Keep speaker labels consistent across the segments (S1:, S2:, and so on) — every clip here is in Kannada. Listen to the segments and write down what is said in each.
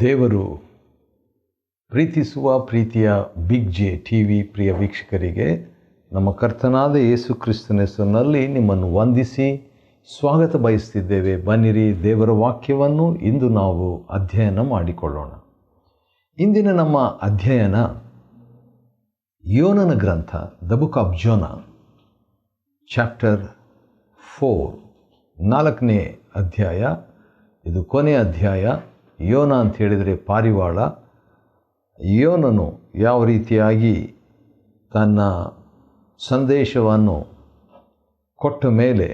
S1: ದೇವರು ಪ್ರೀತಿಸುವ ಪ್ರೀತಿಯ ಬಿಗ್ ಜೆ ಟಿ ವಿ ಪ್ರಿಯ ವೀಕ್ಷಕರಿಗೆ ನಮ್ಮ ಕರ್ತನಾದ ಯೇಸು ಕ್ರಿಸ್ತನ ಹೆಸರಿನಲ್ಲಿ ನಿಮ್ಮನ್ನು ವಂದಿಸಿ ಸ್ವಾಗತ ಬಯಸ್ತಿದ್ದೇವೆ. ಬನ್ನಿರಿ, ದೇವರ ವಾಕ್ಯವನ್ನು ಇಂದು ನಾವು ಅಧ್ಯಯನ ಮಾಡಿಕೊಳ್ಳೋಣ. ಇಂದಿನ ನಮ್ಮ ಅಧ್ಯಯನ ಯೋನನ ಗ್ರಂಥ, the book of Jonah, chapter 4, 4ನೇ ಅಧ್ಯಾಯ. ಇದು ಕೊನೆಯ ಅಧ್ಯಾಯ. ಯೋನ ಅಂತ ಹೇಳಿದರೆ ಪಾರಿವಾಳ. ಯೋನನು ಯಾವ ರೀತಿಯಾಗಿ ತನ್ನ ಸಂದೇಶವನ್ನು ಕೊಟ್ಟ ಮೇಲೆ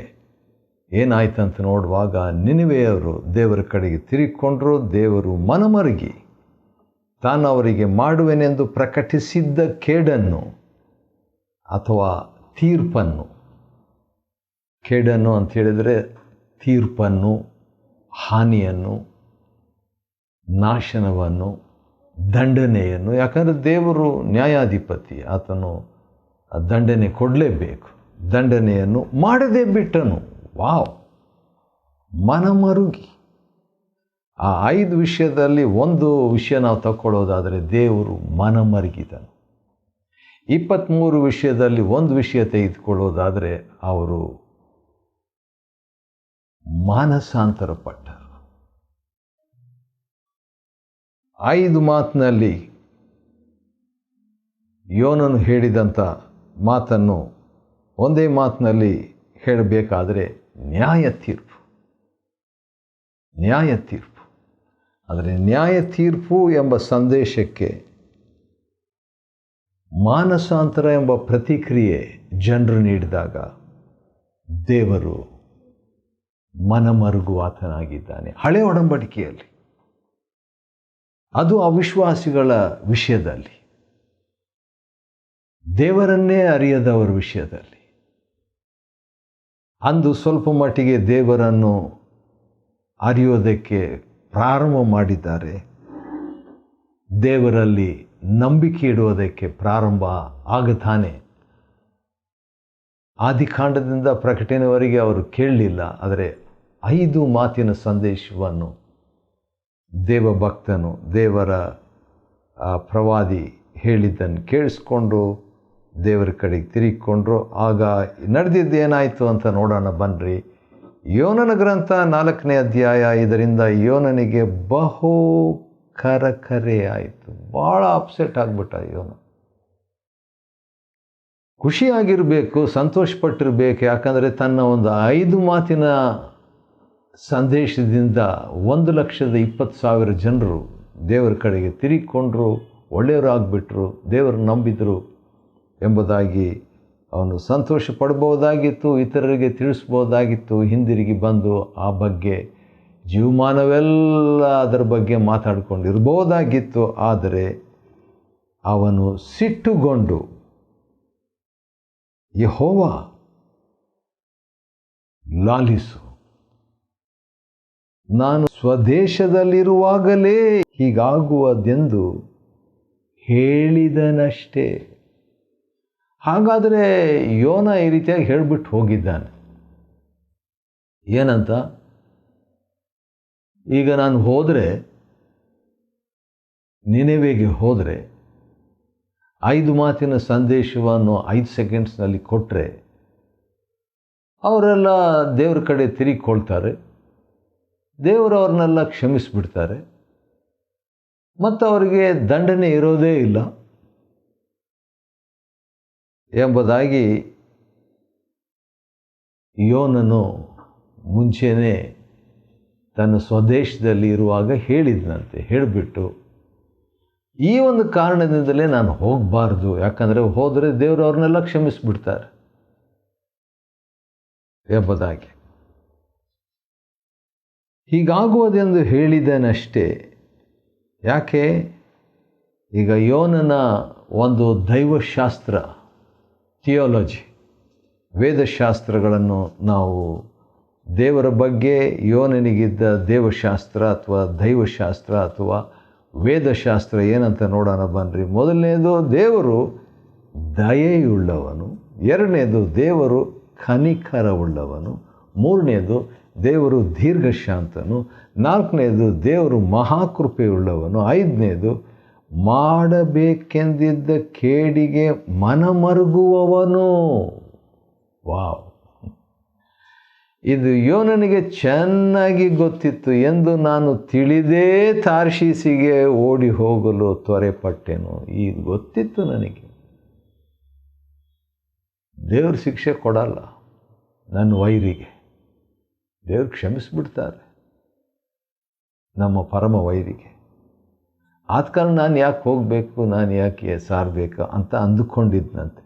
S1: ಏನಾಯ್ತಂತ ನೋಡುವಾಗ ನಿನೆವೆಯವರು ದೇವರ ಕಡೆಗೆ ತಿರುಗಿಕೊಂಡರು. ದೇವರು ಮನಮರುಗಿ ತಾನು ಅವರಿಗೆ ಮಾಡುವೆನೆಂದು ಪ್ರಕಟಿಸಿದ್ದ ಕೇಡನ್ನು ಅಥವಾ ತೀರ್ಪನ್ನು, ಕೇಡನ್ನು ಅಂತ ಹೇಳಿದರೆ ತೀರ್ಪನ್ನು, ಹಾನಿಯನ್ನು, ನಾಶನವನ್ನು, ದಂಡನೆಯನ್ನು, ಯಾಕಂದರೆ ದೇವರು ನ್ಯಾಯಾಧಿಪತಿ, ಆತನು ದಂಡನೆ ಕೊಡಲೇಬೇಕು. ದಂಡನೆಯನ್ನು ಮಾಡದೇ ಬಿಟ್ಟನು. ವಾವ್! ಮನಮರುಗಿ. ಆ 5 ವಿಷಯದಲ್ಲಿ ಒಂದು ವಿಷಯ ನಾವು ತಗೊಳ್ಳೋದಾದರೆ ದೇವರು ಮನಮರುಗಿದನು. 23 ವಿಷಯದಲ್ಲಿ ಒಂದು ವಿಷಯ ತೆಗೆದುಕೊಳ್ಳೋದಾದರೆ ಅವರು ಮಾನಸಾಂತರ ಪಟ್ಟರು. 5 ಮಾತಿನಲ್ಲಿ ಯೋನನು ಹೇಳಿದಂಥ ಮಾತನ್ನು ಒಂದೇ ಮಾತಿನಲ್ಲಿ ಹೇಳಬೇಕಾದರೆ ನ್ಯಾಯ ತೀರ್ಪು. ಆದರೆ ನ್ಯಾಯ ತೀರ್ಪು ಎಂಬ ಸಂದೇಶಕ್ಕೆ ಮಾನಸಾಂತರ ಎಂಬ ಪ್ರತಿಕ್ರಿಯೆ ಜನರು ನೀಡಿದಾಗ ದೇವರು ಮನಮರುಗುವಾತನಾಗಿದ್ದಾನೆ. ಹಳೆ ಒಡಂಬಡಿಕೆಯಲ್ಲಿ, ಅದು ಅವಿಶ್ವಾಸಿಗಳ ವಿಷಯದಲ್ಲಿ, ದೇವರನ್ನೇ ಅರಿಯದವರ ವಿಷಯದಲ್ಲಿ. ಅಂದು ಸ್ವಲ್ಪ ಮಟ್ಟಿಗೆ ದೇವರನ್ನು ಅರಿಯೋದಕ್ಕೆ ಪ್ರಾರಂಭ ಮಾಡಿದ್ದಾರೆ. ದೇವರಲ್ಲಿ ನಂಬಿಕೆ ಇಡುವುದಕ್ಕೆ ಪ್ರಾರಂಭ ಆಗುತ್ತಾನೆ. ಆದಿಕಾಂಡದಿಂದ ಪ್ರಕಟಣೆಯವರೆಗೆ ಅವರು ಕೇಳಲಿಲ್ಲ. ಆದರೆ 5 ಮಾತಿನ ಸಂದೇಶವನ್ನು ದೇವಭಕ್ತನು, ದೇವರ ಪ್ರವಾದಿ ಹೇಳಿದ್ದನ್ನು ಕೇಳಿಸ್ಕೊಂಡು ದೇವರ ಕಡೆಗೆ ತಿರುಗಿಕೊಂಡ್ರು. ಆಗ ನಡೆದಿದ್ದೇನಾಯಿತು ಅಂತ ನೋಡೋಣ ಬನ್ನಿರಿ. ಯೋನನ ಗ್ರಂಥ 4ನೇ ಅಧ್ಯಾಯ. ಇದರಿಂದ ಯೋನನಿಗೆ ಬಹು ಕರಕರೆ ಆಯಿತು. ಭಾಳ ಅಪ್ಸೆಟ್ ಆಗಿಬಿಟ್ಟ ಯೋನ. ಖುಷಿಯಾಗಿರಬೇಕು, ಸಂತೋಷಪಟ್ಟಿರಬೇಕು. ಯಾಕಂದರೆ ತನ್ನ ಒಂದು 5 ಮಾತಿನ ಸಂದೇಶದಿಂದ 1,20,000 ಜನರು ದೇವರ ಕಡೆಗೆ ತಿರುಗಿಕೊಂಡ್ರು, ಒಳ್ಳೆಯವರಾಗ್ಬಿಟ್ರು, ದೇವರು ನಂಬಿದರು ಎಂಬುದಾಗಿ ಅವನು ಸಂತೋಷ ಪಡ್ಬೋದಾಗಿತ್ತು, ಇತರರಿಗೆ ತಿಳಿಸ್ಬೋದಾಗಿತ್ತು. ಹಿಂದಿರುಗಿ ಬಂದು ಆ ಬಗ್ಗೆ ಜೀವಮಾನವೆಲ್ಲ ಅದರ ಬಗ್ಗೆ ಮಾತಾಡಿಕೊಂಡಿರ್ಬೋದಾಗಿತ್ತು. ಆದರೆ ಅವನು ಸಿಟ್ಟುಗೊಂಡು, ಯೆಹೋವ ಲಾಲಿಸು, ನಾನು ಸ್ವದೇಶದಲ್ಲಿರುವಾಗಲೇ ಹೀಗಾಗುವುದೆಂದು ಹೇಳಿದನಷ್ಟೇ. ಹಾಗಾದರೆ ಯೋನ ಈ ರೀತಿಯಾಗಿ ಹೇಳಿಬಿಟ್ಟು ಹೋಗಿದ್ದಾನೆ. ಏನಂತ? ಈಗ ನಾನು ಹೋದರೆ, ನಿನೆವೆಗೆ ಹೋದರೆ, 5 ಮಾತಿನ ಸಂದೇಶವನ್ನು 5 ಸೆಕೆಂಡ್ಸ್ನಲ್ಲಿ ಕೊಟ್ಟರೆ ಅವರೆಲ್ಲ ದೇವ್ರ ಕಡೆ ತಿರುಗಿಕೊಳ್ತಾರೆ, ದೇವರು ಅವ್ರನ್ನೆಲ್ಲ ಕ್ಷಮಿಸಿಬಿಡ್ತಾರೆ, ಮತ್ತು ಅವರಿಗೆ ದಂಡನೆ ಇರೋದೇ ಇಲ್ಲ ಎಂಬುದಾಗಿ ಯೋನನು ಮುಂಚೆನೇ ತನ್ನ ಸ್ವದೇಶದಲ್ಲಿ ಇರುವಾಗ ಹೇಳಿದ್ನಂತೆ. ಹೇಳಿಬಿಟ್ಟು ಈ ಒಂದು ಕಾರಣದಿಂದಲೇ ನಾನು ಹೋಗಬಾರ್ದು, ಯಾಕಂದರೆ ಹೋದರೆ ದೇವರು ಅವ್ರನ್ನೆಲ್ಲ ಕ್ಷಮಿಸಿಬಿಡ್ತಾರೆ ಎಂಬುದಾಗಿ. ಹೀಗಾಗುವುದೆಂದು ಹೇಳಿದನಷ್ಟೇ. ಯಾಕೆ? ಈಗ ಯೋನನ ಒಂದು ದೈವಶಾಸ್ತ್ರ, ಥಿಯಾಲಜಿ, ವೇದಶಾಸ್ತ್ರಗಳನ್ನು ನಾವು ದೇವರ ಬಗ್ಗೆ ಯೋನನಿಗಿದ್ದ ದೇವಶಾಸ್ತ್ರ ಅಥವಾ ದೈವಶಾಸ್ತ್ರ ಅಥವಾ ವೇದಶಾಸ್ತ್ರ ಏನಂತ ನೋಡೋಣ ಬನ್ನಿರಿ. ಮೊದಲನೇದು, ದೇವರು ದಯೆಯುಳ್ಳವನು. 2ನೇದು, ದೇವರು ಕನಿಕರವುಳ್ಳವನು. 3ನೇದು, ದೇವರು ದೀರ್ಘಶಾಂತನು, 4ನೇದು ದೇವರು ಮಹಾಕೃಪೆಯುಳ್ಳವನು, 5ನೇದು ಮಾಡಬೇಕೆಂದಿದ್ದ ಕೇಡಿಗೆ ಮನಮರುಗುವವನು. ವಾವ್! ಇದು ಯೋನನಿಗೆ ಚೆನ್ನಾಗಿ ಗೊತ್ತಿತ್ತು. ಎಂದು ನಾನು ತಿಳಿದೇ ತಾರ್ಷೀಸಿಗೆ ಓಡಿ ಹೋಗಲು ತ್ವರೆಪಟ್ಟೆನು. ಇದು ಗೊತ್ತಿತ್ತು ನನಗೆ. ದೇವ್ರ ಶಿಕ್ಷೆ ಕೊಡಲ್ಲ ನನ್ನ ವೈರಿಗೆ. ದೇವ್ರು ಕ್ಷಮಿಸ್ಬಿಡ್ತಾರೆ ನಮ್ಮ ಪರಮ ವೈರಿಗೆ. ಆದ ಕಾರಣ ನಾನು ಯಾಕೆ ಹೋಗಬೇಕು, ನಾನು ಯಾಕೆ ಸಾರಬೇಕು ಅಂತ ಅಂದುಕೊಂಡಿದ್ದಂತೆ.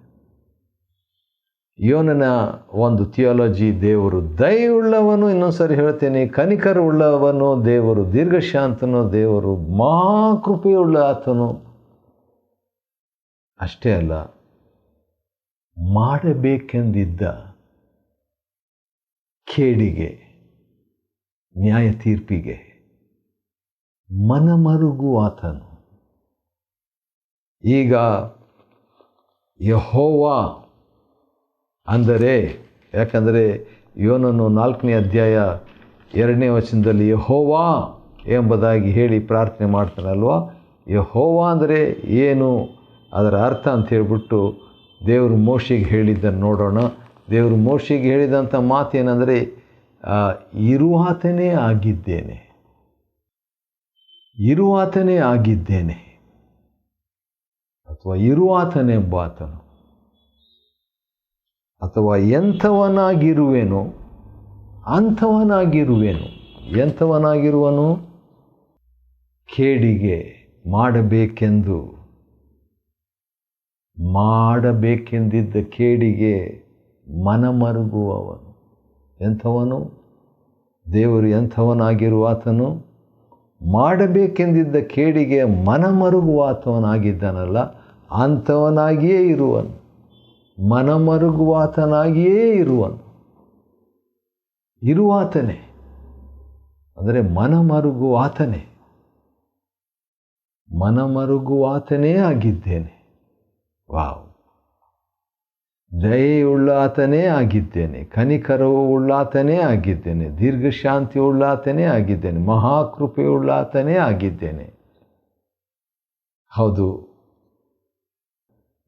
S1: ಯೋನನ ಒಂದು ಥಿಯಾಲಜಿ, ದೇವರು ದಯೆಯುಳ್ಳವನು, ಇನ್ನೊಂದು ಸರಿ ಹೇಳ್ತೇನೆ, ಕನಿಕರವುಳ್ಳವನು, ದೇವರು ದೀರ್ಘಶಾಂತನು, ದೇವರು ಮಹಾಕೃಪೆಯುಳ್ಳ ಆತನು. ಅಷ್ಟೇ ಅಲ್ಲ, ಮಾಡಬೇಕೆಂದಿದ್ದ ಕೇಡಿಗೆ, ನ್ಯಾಯ ತೀರ್ಪಿಗೆ ಮನಮರುಗುವಾತನು. ಈಗ ಯೆಹೋವ ಅಂದರೆ, ಯಾಕಂದರೆ ಯೋನನು 4ನೇ ಅಧ್ಯಾಯ 2ನೇ ವಚನದಲ್ಲಿ ಯೆಹೋವ ಎಂಬುದಾಗಿ ಹೇಳಿ ಪ್ರಾರ್ಥನೆ ಮಾಡ್ತಾನಲ್ವ. ಯೆಹೋವ ಅಂದರೆ ಏನು, ಅದರ ಅರ್ಥ ಅಂತ ಹೇಳ್ಬಿಟ್ಟು ದೇವರು ಮೋಶೆಗೆ ಹೇಳಿದ್ದನ್ನು ನೋಡೋಣ. ದೇವರು ಮೋಶೆಗೆ ಹೇಳಿದಂಥ ಮಾತೇನೆಂದರೆ, ಇರುವಾತನೇ ಆಗಿದ್ದೇನೆ, ಇರುವಾತನೇ ಆಗಿದ್ದೇನೆ, ಅಥವಾ ಇರುವಾತನೆಂಬಾತನು, ಅಥವಾ ಎಂಥವನಾಗಿರುವೆನು, ಅಂಥವನಾಗಿರುವೆನು. ಎಂಥವನಾಗಿರುವನು? ಕೇಡಿಗೆ ಮಾಡಬೇಕೆಂದಿದ್ದ ಕೇಡಿಗೆ ಮನಮರುಗುವವನು. ಎಂಥವನು? ದೇವರು ಎಂಥವನಾಗಿರುವಾತನು? ಮಾಡಬೇಕೆಂದಿದ್ದ ಕೇಡಿಗೆ ಮನಮರುಗುವಾತವನಾಗಿದ್ದಾನಲ್ಲ, ಅಂಥವನಾಗಿಯೇ ಇರುವನು, ಮನಮರುಗುವಾತನಾಗಿಯೇ ಇರುವನು. ಇರುವಾತನೇ ಅಂದರೆ ಮನಮರುಗುವಾತನೇ, ಮನಮರುಗುವಾತನೇ ಆಗಿದ್ದೇನೆ. ವಾವ್! ದಯೆಯುಳ್ಳಾತನೇ ಆಗಿದ್ದೇನೆ, ಕನಿಕರವು ಉಳ್ಳಾತನೇ ಆಗಿದ್ದೇನೆ, ದೀರ್ಘಶಾಂತಿ ಉಳ್ಳಾತನೇ ಆಗಿದ್ದೇನೆ, ಮಹಾಕೃಪೆಯುಳ್ಳಾತನೇ ಆಗಿದ್ದೇನೆ. ಹೌದು,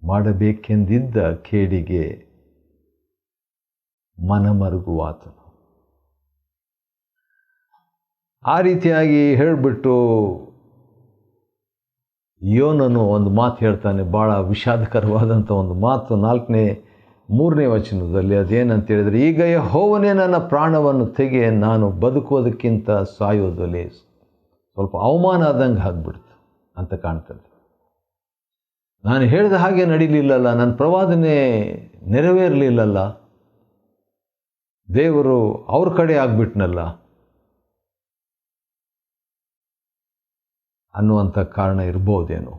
S1: ಮಾಡಬೇಕೆಂದಿದ್ದ ಕೇಡಿಗೆ ಮನಮರುಗುವಾತನು. ಆ ರೀತಿಯಾಗಿ ಹೇಳಿಬಿಟ್ಟು ಯೋನನು ಒಂದು ಮಾತು ಹೇಳ್ತಾನೆ, ಭಾಳ ವಿಷಾದಕರವಾದಂಥ ಒಂದು ಮಾತು 3ನೇ ವಚನದಲ್ಲಿ. ಅದೇನಂತ ಹೇಳಿದರೆ, ಈಗ ಯೆಹೋವನೇ ನನ್ನ ಪ್ರಾಣವನ್ನು ತೆಗೆ, ನಾನು ಬದುಕುವುದಕ್ಕಿಂತ ಸಾಯೋದಲ್ಲಿ ಸ್ವಲ್ಪ ಅವಮಾನ ಆದಂಗೆ ಆಗ್ಬಿಡ್ತು ಅಂತ ಕಾಣ್ತದೆ. ನಾನು ಹೇಳಿದ ಹಾಗೆ ನಡೀಲಿಲ್ಲಲ್ಲ, ನನ್ನ ಪ್ರವಾದನೆ ನೆರವೇರಲಿಲ್ಲಲ್ಲ, ದೇವರು ಅವ್ರ ಕಡೆ ಆಗ್ಬಿಟ್ನಲ್ಲ ಅನ್ನುವಂಥ ಕಾರಣ ಇರ್ಬೋದೇನೋ.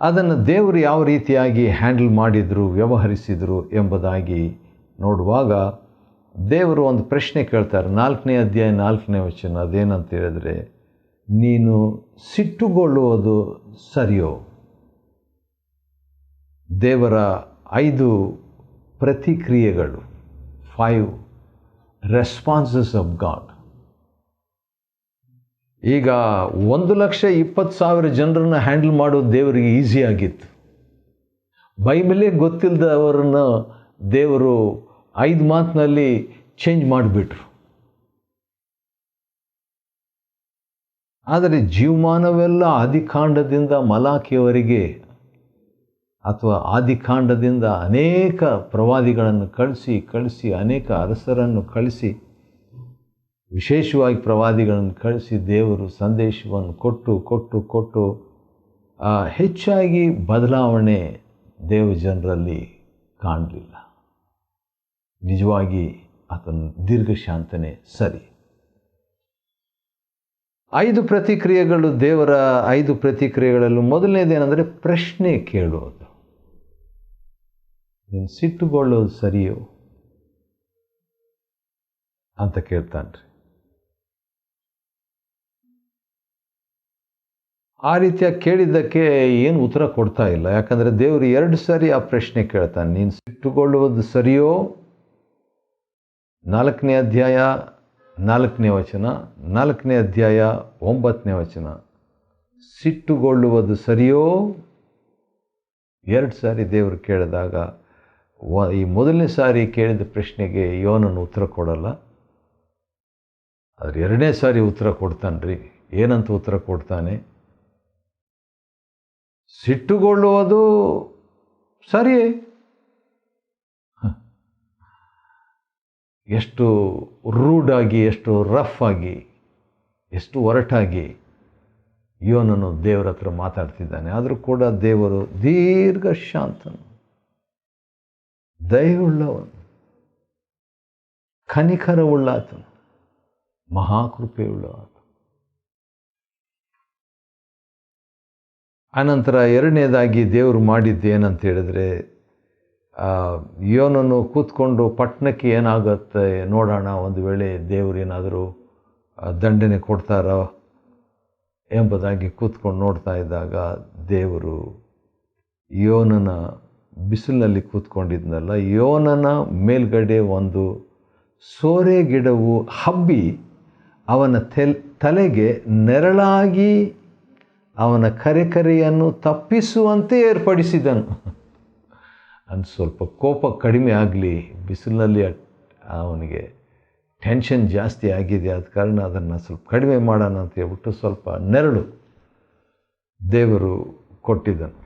S1: ಅದನ್ನು ದೇವರು ಯಾವ ರೀತಿಯಾಗಿ ಹ್ಯಾಂಡಲ್ ಮಾಡಿದರು, ವ್ಯವಹರಿಸಿದರು ಎಂಬುದಾಗಿ ನೋಡುವಾಗ ದೇವರು ಒಂದು ಪ್ರಶ್ನೆ ಕೇಳ್ತಾರೆ. 4ನೇ ಅಧ್ಯಾಯ 4ನೇ ವಚನ. ಅದೇನಂತ ಹೇಳಿದ್ರೆ, ನೀನು ಸಿಟ್ಟುಗೊಳ್ಳುವುದು ಸರಿಯೋ? ದೇವರ 5 ಪ್ರತಿಕ್ರಿಯೆಗಳು, 5 ರೆಸ್ಪಾನ್ಸಸ್ ಆಫ್ ಗಾಡ್. ಈಗ 1,20,000 ಜನರನ್ನು ಹ್ಯಾಂಡಲ್ ಮಾಡೋದು ದೇವರಿಗೆ ಈಸಿ ಆಗಿತ್ತು. ಬೈಬಲೇ ಗೊತ್ತಿಲ್ಲದವರನ್ನು ದೇವರು 5 ಮಾತಿನಲ್ಲಿ ಚೇಂಜ್ ಮಾಡಿಬಿಟ್ರು. ಆದರೆ ಜೀವಮಾನವೆಲ್ಲ ಆದಿಕಾಂಡದಿಂದ ಮಲಾಕಿಯವರೆಗೆ, ಅಥವಾ ಆದಿಕಾಂಡದಿಂದ ಅನೇಕ ಪ್ರವಾದಿಗಳನ್ನು ಕಳಿಸಿ ಅನೇಕ ಅರಸರನ್ನು ಕಳಿಸಿ, ವಿಶೇಷವಾಗಿ ಪ್ರವಾದಿಗಳನ್ನು ಕಳಿಸಿ ದೇವರು ಸಂದೇಶವನ್ನು ಕೊಟ್ಟು ಹೆಚ್ಚಾಗಿ ಬದಲಾವಣೆ ದೇವಜನರಲ್ಲಿ ಕಾಣಲಿಲ್ಲ. ನಿಜವಾಗಿ ಆತನ ದೀರ್ಘಶಾಂತನೇ ಸರಿ. 5 ಪ್ರತಿಕ್ರಿಯೆಗಳು, ದೇವರ 5 ಪ್ರತಿಕ್ರಿಯೆಗಳಲ್ಲಿ ಮೊದಲನೇದೇನೆಂದರೆ ಪ್ರಶ್ನೆ ಕೇಳೋದು. ನೀನು ಸಿಟ್ಟುಗೊಳ್ಳೋದು ಸರಿಯೋ ಅಂತ ಕೇಳ್ತಾನ್ರಿ. ಆ ರೀತಿಯಾಗಿ ಕೇಳಿದ್ದಕ್ಕೆ ಏನು ಉತ್ತರ ಕೊಡ್ತಾ ಇಲ್ಲ. ಯಾಕಂದರೆ ದೇವರು 2 ಸಾರಿ ಆ ಪ್ರಶ್ನೆ ಕೇಳ್ತಾನೆ, ನೀನು ಸಿಟ್ಟುಗೊಳ್ಳುವುದು ಸರಿಯೋ 4ನೇ ಅಧ್ಯಾಯ 4ನೇ ವಚನ, 4ನೇ ಅಧ್ಯಾಯ 9ನೇ ವಚನ. ಸಿಟ್ಟುಗೊಳ್ಳುವುದು ಸರಿಯೋ? 2 ಸಾರಿ ದೇವರು ಕೇಳಿದಾಗ ಈ ಮೊದಲನೇ ಸಾರಿ ಕೇಳಿದ ಪ್ರಶ್ನೆಗೆ ಯೋನನು ಉತ್ತರ ಕೊಡಲ್ಲ. ಆದರೆ 2ನೇ ಸಾರಿ ಉತ್ತರ ಕೊಡ್ತಾನ್ರಿ. ಏನಂತ ಉತ್ತರ ಕೊಡ್ತಾನೆ? ಸಿಟ್ಟುಗೊಳ್ಳುವುದು ಸರಿಯೇ. ಎಷ್ಟು ರೂಡಾಗಿ, ಎಷ್ಟು ರಫ್ ಆಗಿ, ಎಷ್ಟು ಒರಟಾಗಿ ಯೋನನು ದೇವರ ಹತ್ರ ಮಾತಾಡ್ತಿದ್ದಾನೆ. ಆದರೂ ಕೂಡ ದೇವರು ದೀರ್ಘ ಶಾಂತನು, ದಯವುಳ್ಳವನು, ಕನಿಕರವುಳ್ಳಾತನು, ಮಹಾಕೃಪೆಯುಳ್ಳಾತ. ಅನಂತರ 2ನೇದಾಗಿ ದೇವರು ಮಾಡಿದ್ದು ಏನಂತ ಹೇಳಿದ್ರೆ, ಯೋನನು ಕೂತ್ಕೊಂಡು ಪಟ್ಟಣಕ್ಕೆ ಏನಾಗುತ್ತೆ ನೋಡೋಣ, ಒಂದು ವೇಳೆ ದೇವರು ಏನಾದರೂ ದಂಡನೆ ಕೊಡ್ತಾರೋ ಎಂಬುದಾಗಿ ಕೂತ್ಕೊಂಡು ನೋಡ್ತಾ ಇದ್ದಾಗ ದೇವರು ಯೋನನ ಬಿಸಿಲಿನಲ್ಲಿ ಕೂತ್ಕೊಂಡಿದ್ನಲ್ಲ, ಯೋನನ ಮೇಲ್ಗಡೆ ಒಂದು ಸೋರೆ ಗಿಡವು ಹಬ್ಬಿ ಅವನ ತಲೆಗೆ ನೆರಳಾಗಿ ಅವನ ಕರೆಕರೆಯನ್ನು ತಪ್ಪಿಸುವಂತೆ ಏರ್ಪಡಿಸಿದನು. ಸ್ವಲ್ಪ ಕೋಪ ಕಡಿಮೆ ಆಗಲಿ, ಬಿಸಿಲಿನಲ್ಲಿ ಅವನಿಗೆ ಟೆನ್ಷನ್ ಜಾಸ್ತಿ ಆಗಿದೆ, ಆದ ಕಾರಣ ಅದನ್ನು ಸ್ವಲ್ಪ ಕಡಿಮೆ ಮಾಡೋಣ ಅಂತ ಹೇಳ್ಬಿಟ್ಟು ಸ್ವಲ್ಪ ನೆರಳು ದೇವರು ಕೊಟ್ಟಿದ್ದನು.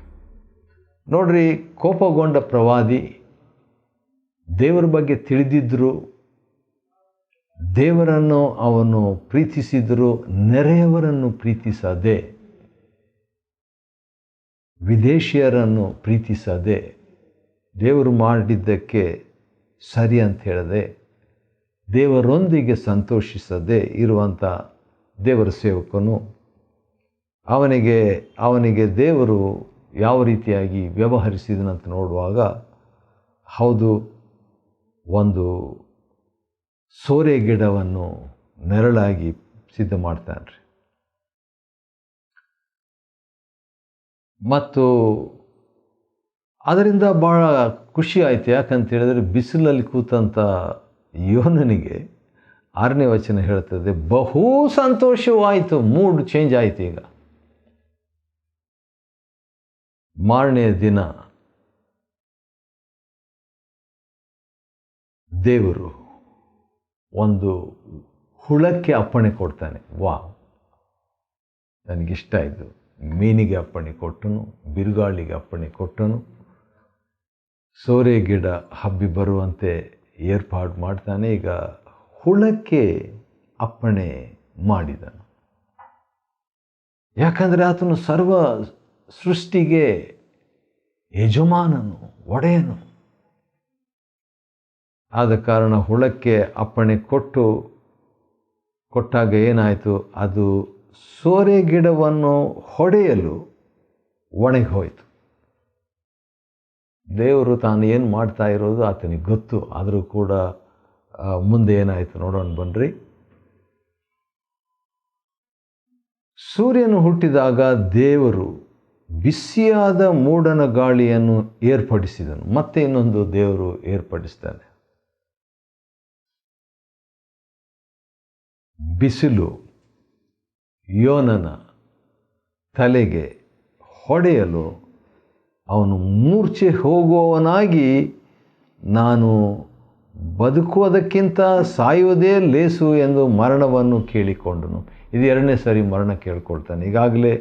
S1: ನೋಡ್ರಿ, ಕೋಪಗೊಂಡ ಪ್ರವಾದಿ ದೇವರ ಬಗ್ಗೆ ತಿಳಿದಿದ್ದರು, ದೇವರನ್ನು ಅವನು ಪ್ರೀತಿಸಿದರೂ ನೆರೆಯವರನ್ನು ಪ್ರೀತಿಸದೆ, ವಿದೇಶಿಯರನ್ನು ಪ್ರೀತಿಸದೆ, ದೇವರು ಮಾಡಿದ್ದಕ್ಕೆ ಸರಿ ಅಂತ ಹೇಳದೆ, ದೇವರೊಂದಿಗೆ ಸಂತೋಷಿಸದೆ ಇರುವಂಥ ದೇವರ ಸೇವಕನು, ಅವನಿಗೆ ದೇವರು ಯಾವ ರೀತಿಯಾಗಿ ವ್ಯವಹರಿಸಿದನಂತ ನೋಡುವಾಗ, ಹೌದು, ಒಂದು ಸೋರೆ ಗಿಡವನ್ನು ನೆರಳಾಗಿ ಸಿದ್ಧ ಮಾಡ್ತಾನೆ ರೀ. ಮತ್ತು ಅದರಿಂದ ಭಾಳ ಖುಷಿ ಆಯಿತು. ಯಾಕಂತ ಹೇಳಿದ್ರೆ, ಬಿಸಿಲಲ್ಲಿ ಕೂತಂಥ ಯೋನನಿಗೆ 6ನೇ ವಚನ ಹೇಳ್ತದೆ, ಬಹು ಸಂತೋಷವಾಯಿತು, ಮೂಡ್ ಚೇಂಜ್ ಆಯಿತು. ಈಗ ಮಾರನೆಯ ದಿನ ದೇವರು ಒಂದು ಹುಳಕ್ಕೆ ಅಪ್ಪಣೆ ಕೊಡ್ತಾನೆ. ನನಗಿಷ್ಟ ಇದು. ಮೀನಿಗೆ ಅಪ್ಪಣೆ ಕೊಟ್ಟನು, ಬಿರುಗಾಳಿಗೆ ಅಪ್ಪಣೆ ಕೊಟ್ಟನು, ಸೋರೆ ಗಿಡ ಹಬ್ಬಿ ಬರುವಂತೆ ಏರ್ಪಾಡು ಮಾಡ್ತಾನೆ. ಈಗ ಹುಳಕ್ಕೆ ಅಪ್ಪಣೆ ಮಾಡಿದನು. ಯಾಕಂದರೆ ಆತನು ಸರ್ವ ಸೃಷ್ಟಿಗೆ ಯಜಮಾನನು, ಒಡೆಯನು. ಆದ ಕಾರಣ ಹುಳಕ್ಕೆ ಅಪ್ಪಣೆ ಕೊಟ್ಟಾಗ ಏನಾಯಿತು, ಅದು ಸೋರೆ ಗಿಡವನ್ನು ಹೊಡೆಯಲು ಒಣಗಿ ಹೋಯಿತು. ದೇವರು ತಾನು ಏನು ಮಾಡ್ತಾ ಇರೋದು ಆತನಿಗೆ ಗೊತ್ತು. ಆದರೂ ಕೂಡ ಮುಂದೆ ಏನಾಯಿತು ನೋಡೋಣ ಬನ್ನಿರಿ. ಸೂರ್ಯನು ಹುಟ್ಟಿದಾಗ ದೇವರು ಬಿಸಿಯಾದ ಮೂಡಣ ಗಾಳಿಯನ್ನು ಏರ್ಪಡಿಸಿದನು. ಮತ್ತೆ ಇನ್ನೊಂದು ದೇವರು ಏರ್ಪಡಿಸ್ತಾನೆ. ಬಿಸಿಲು ಯೋನನ ತಲೆಗೆ ಹೊಡೆಯಲು ಅವನು ಮೂರ್ಛೆ ಹೋಗುವವನಾಗಿ, ನಾನು ಬದುಕುವುದಕ್ಕಿಂತ ಸಾಯುವುದೇ ಲೇಸು ಎಂದು ಮರಣವನ್ನು ಕೇಳಿಕೊಂಡನು. ಇದು 2ನೇ ಸರಿ ಮರಣ ಕೇಳ್ಕೊಳ್ತಾನೆ. ಈಗಾಗಲೇ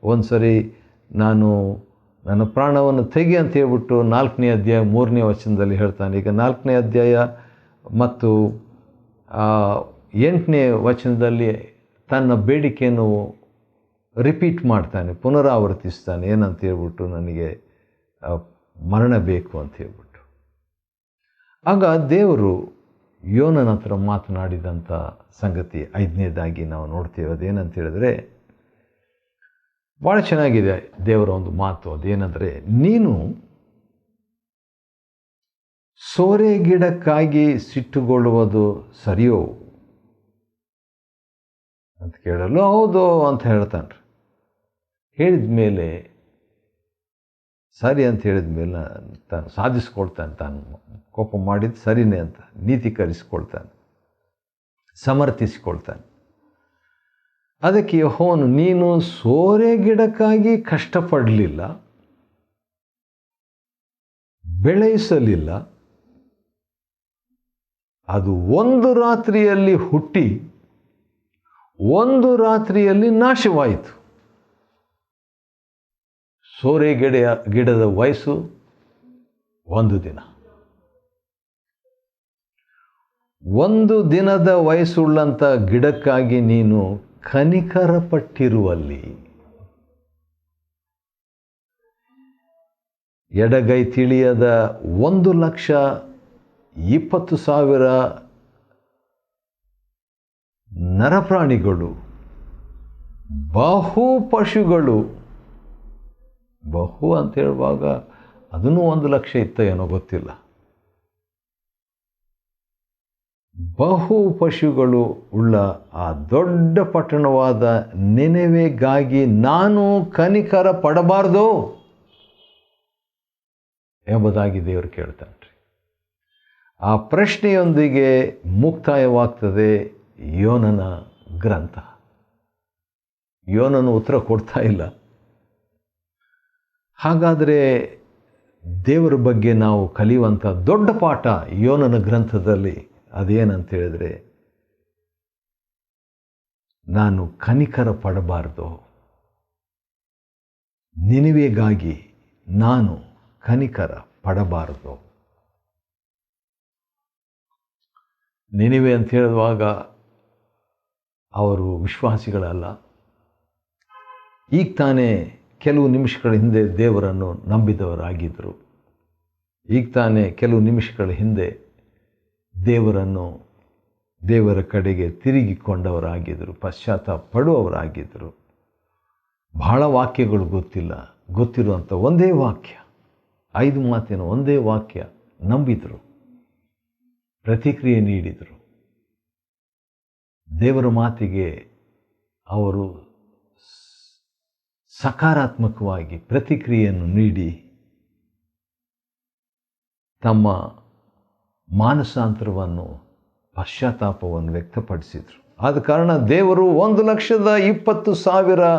S1: ಒಂದು ಸರಿ ನನ್ನ ಪ್ರಾಣವನ್ನು ತೆಗಿ ಅಂತ ಹೇಳ್ಬಿಟ್ಟು 4ನೇ ಅಧ್ಯಾಯ 3ನೇ ವಚನದಲ್ಲಿ ಹೇಳ್ತಾನೆ. ಈಗ 4ನೇ ಅಧ್ಯಾಯ ಮತ್ತು 8ನೇ ವಚನದಲ್ಲಿ ತನ್ನ ಬೇಡಿಕೆಯನ್ನು ರಿಪೀಟ್ ಮಾಡ್ತಾನೆ, ಪುನರಾವರ್ತಿಸ್ತಾನೆ. ಏನಂತ ಹೇಳ್ಬಿಟ್ಟು, ನನಗೆ ಮರಣ ಬೇಕು ಅಂತ ಹೇಳ್ಬಿಟ್ಟು. ಆಗ ದೇವರು ಯೋನನ ಹತ್ರ ಮಾತನಾಡಿದಂಥ ಸಂಗತಿ 5ನೇದಾಗಿ ನಾವು ನೋಡ್ತೇವೆ. ಅದೇನಂತ ಹೇಳಿದ್ರೆ, ಭಾಳ ಚೆನ್ನಾಗಿದೆ ದೇವರ ಒಂದು ಮಾತು. ಅದೇನೆಂದರೆ, ನೀನು ಸೋರೆ ಗಿಡಕ್ಕಾಗಿ ಸಿಟ್ಟುಗೊಳ್ಳುವುದು ಸರಿಯೋ ಅಂತ ಕೇಳಲು, ಹೌದು ಅಂತ ಹೇಳ್ತಾನೆ. ಹೇಳಿದ ಮೇಲೆ ಸರಿ ಅಂತ ಹೇಳಿದ ಮೇಲೆ ತಾನು ಸಾಧಿಸ್ಕೊಳ್ತಾನೆ, ತಾನು ಕೋಪ ಮಾಡಿದ್ದು ಸರಿನೇ ಅಂತ ನೀತೀಕರಿಸ್ಕೊಳ್ತಾನೆ, ಸಮರ್ಥಿಸಿಕೊಳ್ತಾನೆ. ಅದಕ್ಕೆ ಯೆಹೋವನು, ನೀನು ಸೋರೆ ಗಿಡಕ್ಕಾಗಿ ಕಷ್ಟಪಡಲಿಲ್ಲ, ಬೆಳೆಸಲಿಲ್ಲ, ಅದು ಒಂದು ರಾತ್ರಿಯಲ್ಲಿ ಹುಟ್ಟಿ ಒಂದು ರಾತ್ರಿಯಲ್ಲಿ ನಾಶವಾಯಿತು. ಸೋರೆ ಗಿಡದ ವಯಸ್ಸು 1 ದಿನ. 1 ದಿನದ ವಯಸ್ಸುಳ್ಳಂಥ ಗಿಡಕ್ಕಾಗಿ ನೀನು ಕನಿಕರ ಪಟ್ಟಿರುವಲ್ಲಿ, ಎಡಗೈ ತಿಳಿಯದ 1,20,000 ನರಪ್ರಾಣಿಗಳು, ಬಹು ಪಶುಗಳು, ಬಹು ಅಂತ ಹೇಳುವಾಗ ಅದನ್ನು 1,00,000 ಇತ್ತ ಏನೋ ಗೊತ್ತಿಲ್ಲ, ಬಹು ಪಶುಗಳು ಉಳ್ಳ ಆ ದೊಡ್ಡ ಪಟ್ಟಣವಾದ ನಿನೆವೆಗಾಗಿ ನಾನು ಕನಿಕರ ಪಡಬಾರ್ದು ಎಂಬುದಾಗಿ ದೇವರು ಕೇಳ್ತಾನೆ. ಆ ಪ್ರಶ್ನೆಯೊಂದಿಗೆ ಮುಕ್ತಾಯವಾಗ್ತದೆ ಯೋನನ ಗ್ರಂಥ. ಯೋನನು ಉತ್ತರ ಕೊಡ್ತಾ ಇಲ್ಲ. ಹಾಗಾದರೆ ದೇವರ ಬಗ್ಗೆ ನಾವು ಕಲಿಯುವಂಥ ದೊಡ್ಡ ಪಾಠ ಯೋನನ ಗ್ರಂಥದಲ್ಲಿ ಅದೇನಂತ ಹೇಳಿದ್ರೆ, ನಾನು ಕನಿಕರ ಪಡಬಾರ್ದು, ನಿನೆವೆಗಾಗಿ ನಾನು ಕನಿಕರ ಪಡಬಾರದು. ನಿನೆವೆ ಅಂತ ಹೇಳುವಾಗ ಅವರು ವಿಶ್ವಾಸಿಗಳಲ್ಲ. ಈಗ ತಾನೇ ಕೆಲವು ನಿಮಿಷಗಳ ಹಿಂದೆ ದೇವರನ್ನು ನಂಬಿದವರಾಗಿದ್ದರು. ಈಗ ತಾನೇ ಕೆಲವು ನಿಮಿಷಗಳ ಹಿಂದೆ ದೇವರ ಕಡೆಗೆ ತಿರುಗಿಕೊಂಡವರಾಗಿದ್ದರು, ಪಶ್ಚಾತ್ತಾಪ ಪಡುವವರಾಗಿದ್ದರು. ಬಹಳ ವಾಕ್ಯಗಳು ಗೊತ್ತಿಲ್ಲ, ಗೊತ್ತಿರುವಂಥ ಒಂದೇ ವಾಕ್ಯ, 5 ಮಾತಿನ ಒಂದೇ ವಾಕ್ಯ ನಂಬಿದರು, ಪ್ರತಿಕ್ರಿಯೆ ನೀಡಿದರು. ದೇವರ ಮಾತಿಗೆ ಅವರು ಸಕಾರಾತ್ಮಕವಾಗಿ ಪ್ರತಿಕ್ರಿಯೆಯನ್ನು ನೀಡಿ ತಮ್ಮ ಮಾನಸಾಂತರವನ್ನು, ಪಶ್ಚಾತ್ತಾಪವನ್ನು ವ್ಯಕ್ತಪಡಿಸಿದರು. ಆದ ಕಾರಣ ದೇವರು 1,20,000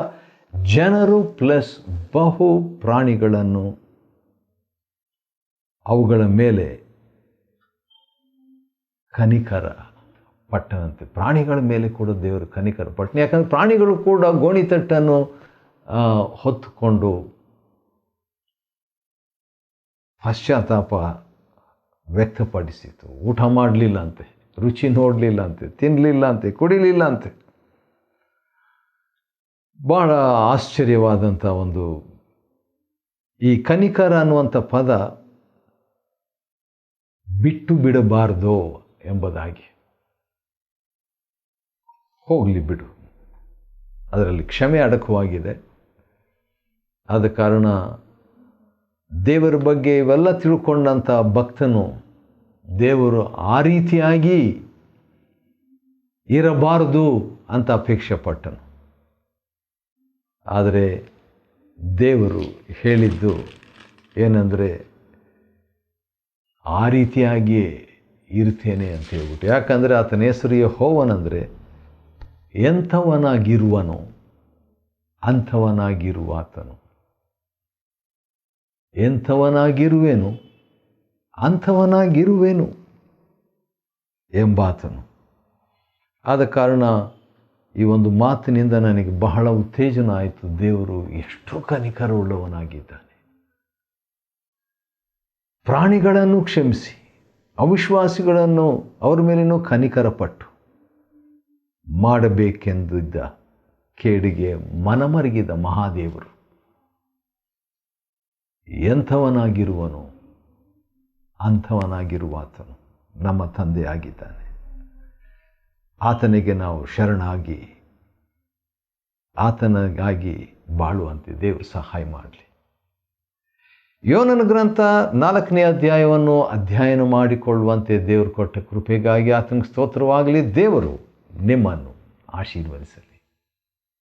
S1: ಜನರು ಪ್ಲಸ್ ಬಹು ಪ್ರಾಣಿಗಳನ್ನು ಅವುಗಳ ಮೇಲೆ ಕನಿಕರ ಪಟ್ಟನಂತೆ. ಪ್ರಾಣಿಗಳ ಮೇಲೆ ಕೂಡ ದೇವರು ಕನಿಕರ ಪಟ್ಟಣ. ಯಾಕಂದರೆ ಪ್ರಾಣಿಗಳು ಕೂಡ ಗೋಣಿತಟ್ಟನ್ನು ಹೊತ್ತುಕೊಂಡು ಪಶ್ಚಾತ್ತಾಪ ವ್ಯಕ್ತಪಡಿಸಿತು. ಊಟ ಮಾಡಲಿಲ್ಲ ಅಂತೆ, ರುಚಿ ನೋಡಲಿಲ್ಲ ಅಂತೆ, ತಿನ್ನಲಿಲ್ಲ ಅಂತೆ, ಕುಡಿಲಿಲ್ಲ ಅಂತೆ. ಭಾಳ ಆಶ್ಚರ್ಯವಾದಂಥ ಒಂದು ಈ ಕನಿಕರ ಅನ್ನುವಂಥ ಪದ ಬಿಟ್ಟು ಬಿಡಬಾರ್ದು ಎಂಬುದಾಗಿ. ಹೋಗಲಿ ಬಿಡು, ಅದರಲ್ಲಿ ಕ್ಷಮೆ ಅಡಕವಾಗಿದೆ. ಆದ ಕಾರಣ ದೇವರ ಬಗ್ಗೆ ಇವೆಲ್ಲ ತಿಳ್ಕೊಂಡಂಥ ಭಕ್ತನು ದೇವರು ಆ ರೀತಿಯಾಗಿ ಇರಬಾರದು ಅಂತ ಅಪೇಕ್ಷೆ ಪಟ್ಟನು. ಆದರೆ ದೇವರು ಹೇಳಿದ್ದು ಏನಂದರೆ, ಆ ರೀತಿಯಾಗಿಯೇ ಇರ್ತೇನೆ ಅಂತ ಹೇಳ್ಬಿಟ್ಟು. ಯಾಕಂದರೆ ಆತನ ಹೆಸರು ಯೆಹೋವನೆಂದರೆ ಎಂಥವನಾಗಿರುವನೋ ಅಂಥವನಾಗಿರುವಾತನು, ಎಂಥವನಾಗಿರುವೆನು ಅಂಥವನಾಗಿರುವೆನು ಎಂಬಾತನು. ಆದ ಕಾರಣ ಈ ಒಂದು ಮಾತಿನಿಂದ ನನಗೆ ಬಹಳ ಉತ್ತೇಜನ ಆಯಿತು. ದೇವರು ಎಷ್ಟು ಕನಿಕರವುಳ್ಳವನಾಗಿದ್ದಾನೆ. ಪ್ರಾಣಿಗಳನ್ನು ಕ್ಷಮಿಸಿ, ಅವಿಶ್ವಾಸಿಗಳನ್ನು ಅವರ ಮೇಲೇನೂ ಕನಿಕರಪಟ್ಟು ಮಾಡಬೇಕೆಂದಿದ್ದ ಕೇಡಿಗೆ ಮನಮರುಗಿದ ಮಹಾದೇವರು ಎಂಥವನಾಗಿರುವನು ಅಂಥವನಾಗಿರುವಾತನು ನಮ್ಮ ತಂದೆಯಾಗಿದ್ದಾನೆ. ಆತನಿಗೆ ನಾವು ಶರಣಾಗಿ ಆತನಿಗಾಗಿ ಬಾಳುವಂತೆ ದೇವರು ಸಹಾಯ ಮಾಡಲಿ. ಯೋನನ ಗ್ರಂಥ 4ನೇ ಅಧ್ಯಾಯವನ್ನು ಅಧ್ಯಯನ ಮಾಡಿಕೊಳ್ಳುವಂತೆ ದೇವರು ಕೊಟ್ಟ ಕೃಪೆಗಾಗಿ ಆತನಿಗೆ ಸ್ತೋತ್ರವಾಗಲಿ. ದೇವರು ನಿಮ್ಮನ್ನು ಆಶೀರ್ವದಿಸಲಿ.